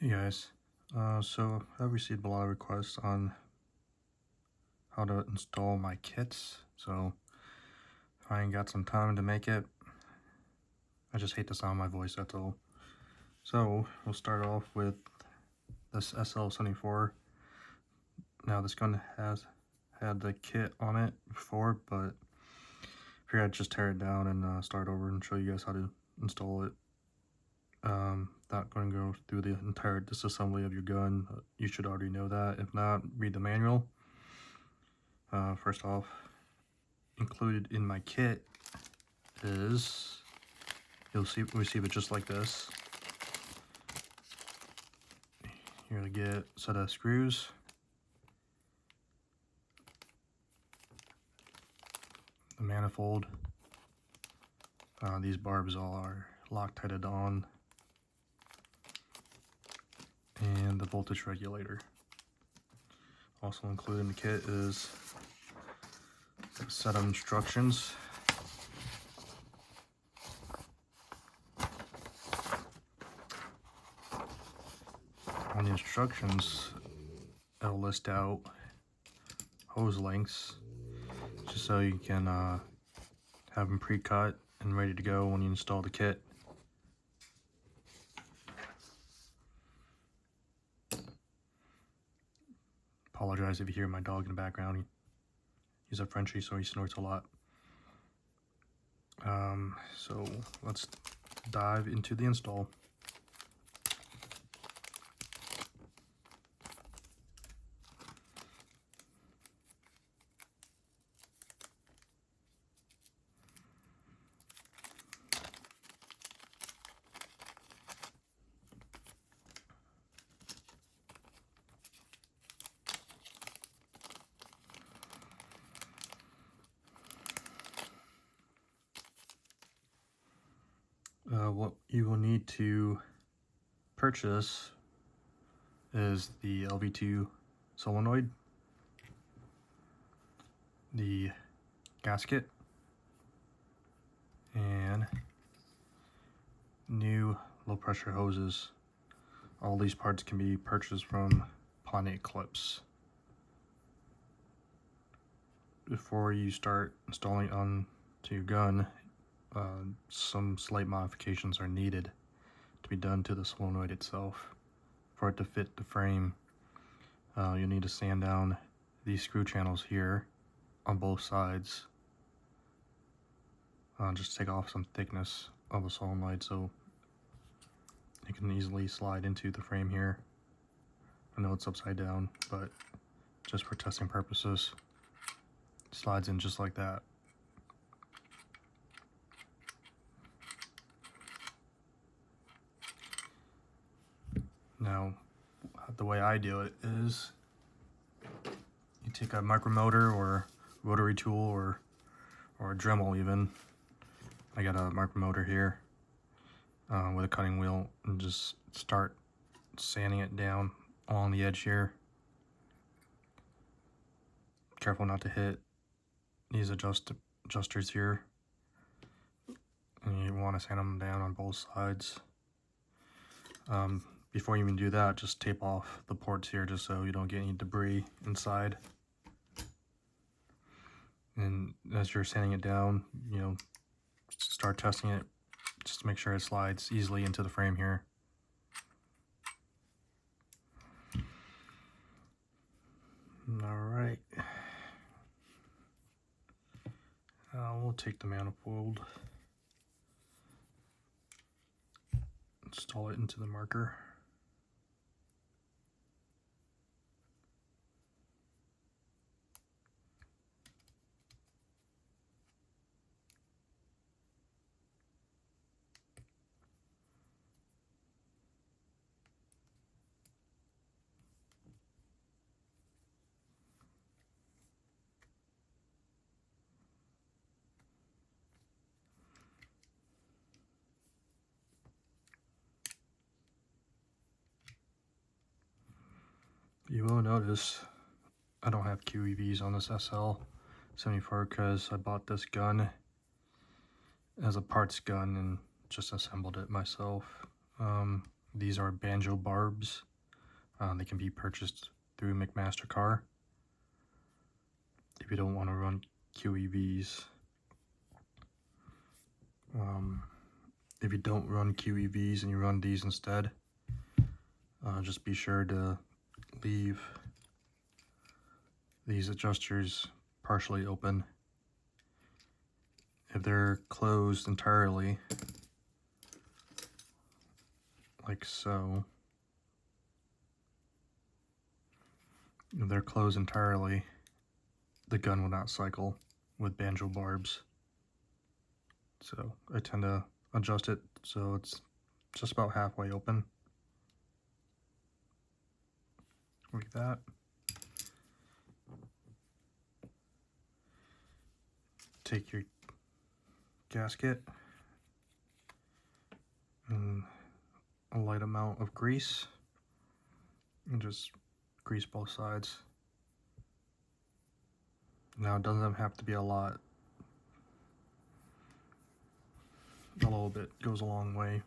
Hey guys, so I've received a lot of requests on how to install my kits, so I ain't got some time to make it. I just hate the sound of my voice, that's all. So we'll start off with this SL74. Now this gun has had the kit on it before, but I figured I'd just tear it down and start over and show you guys how to install it. Not going to go through the entire disassembly of your gun. You should already know that. If not, read the manual. First off, included in my kit is, you'll receive it just like this. You're going to get a set of screws, the manifold, these barbs all are Loctited on, and the voltage regulator. Also included in the kit is a set of instructions. On the instructions, it'll list out hose lengths, just so you can have them pre-cut and ready to go when you install the kit. Apologize if you hear my dog in the background. He's a Frenchie, so he snorts a lot. So let's dive into the install. What you will need to purchase is the LV2 solenoid, the gasket, and new low pressure hoses. All these parts can be purchased from Pawn Eclipse. Before you start installing onto your gun, some slight modifications are needed to be done to the solenoid itself. For it to fit the frame, you'll need to sand down these screw channels here on both sides. Just take off some thickness of the solenoid so it can easily slide into the frame here. I know it's upside down, but just for testing purposes, it slides in just like that. Now, the way I do it is you take a micromotor or rotary tool or a Dremel even. I got a micromotor here with a cutting wheel, and just start sanding it down along the edge here. Careful not to hit these adjusters here. And you want to sand them down on both sides. Before you even do that, just tape off the ports here just so you don't get any debris inside. And as you're sanding it down, start testing it just to make sure it slides easily into the frame here. Alright. We'll take the manifold, install it into the marker. You will notice I don't have QEVs on this SL74 because I bought this gun as a parts gun and just assembled it myself. These are Banjo barbs. They can be purchased through McMaster-Carr if you don't want to run QEVs. If you don't run QEVs and you run these instead, just be sure to leave these adjusters partially open. If they're closed entirely, like so, if they're closed entirely, the gun will not cycle with Banjo barbs. So I tend to adjust it so it's just about halfway open, like that. Take your gasket and a light amount of grease and just grease both sides. Now it doesn't have to be a lot. A little bit goes a long way.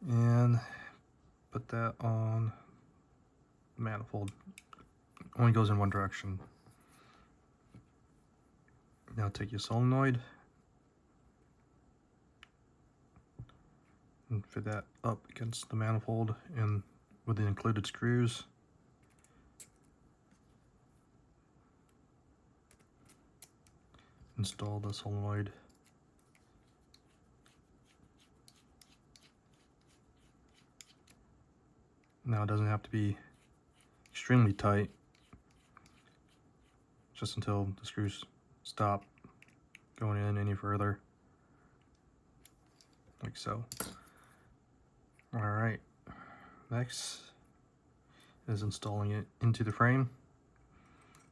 And put that on the manifold. Only goes in one direction. Now take your solenoid and fit that up against the manifold and with the included screws. Install the solenoid. Now it doesn't have to be extremely tight, just until the screws stop going in any further, like so. Alright, next is installing it into the frame.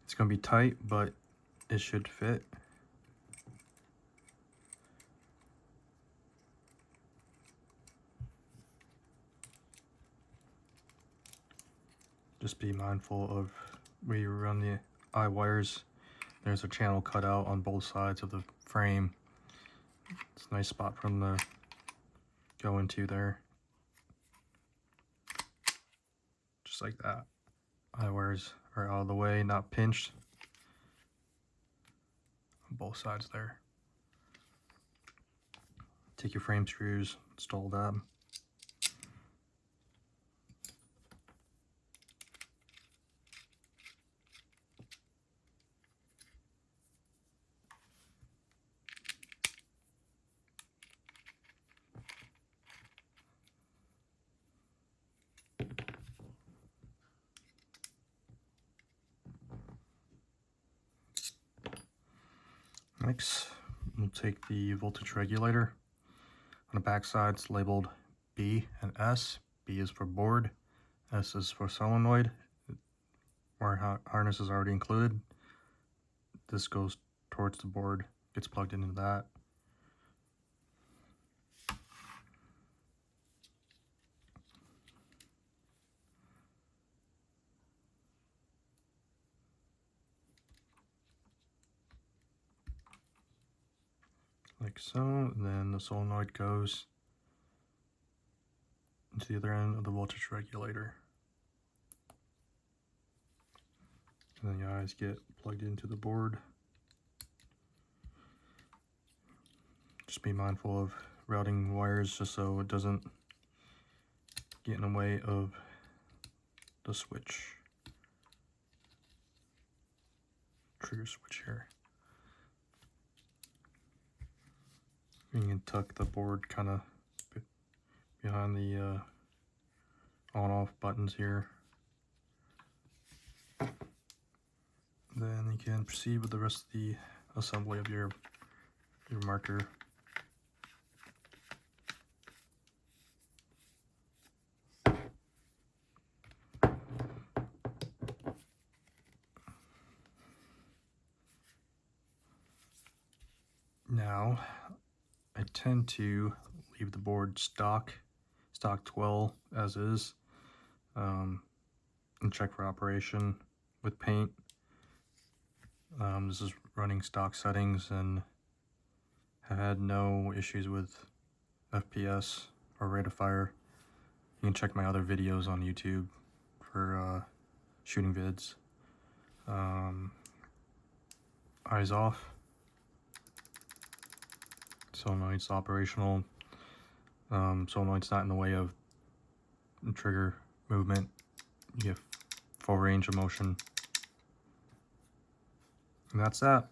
It's going to be tight, but it should fit. Just be mindful of where you run the eye wires. There's a channel cut out on both sides of the frame. It's a nice spot for them to go into there. Just like that. Eye wires are out of the way, not pinched. On both sides there. Take your frame screws, install them. Next, we'll take the voltage regulator. On the back side, it's labeled B and S. B is for board, S is for solenoid. Wire harness is already included. This goes towards the board, gets plugged into that. Like so, and then the solenoid goes into the other end of the voltage regulator. And then the eyes get plugged into the board. Just be mindful of routing wires just so it doesn't get in the way of the switch. Trigger switch here. You can tuck the board kind of behind the on-off buttons here. Then you can proceed with the rest of the assembly of your marker. Now, I tend to leave the board stock 12 as is, and check for operation with paint. This is running stock settings and have had no issues with FPS or rate of fire. can check my other videos on YouTube for shooting vids. Eyes off. Solenoid's operational. Solenoid's not in the way of trigger movement. You get full range of motion. And that's that.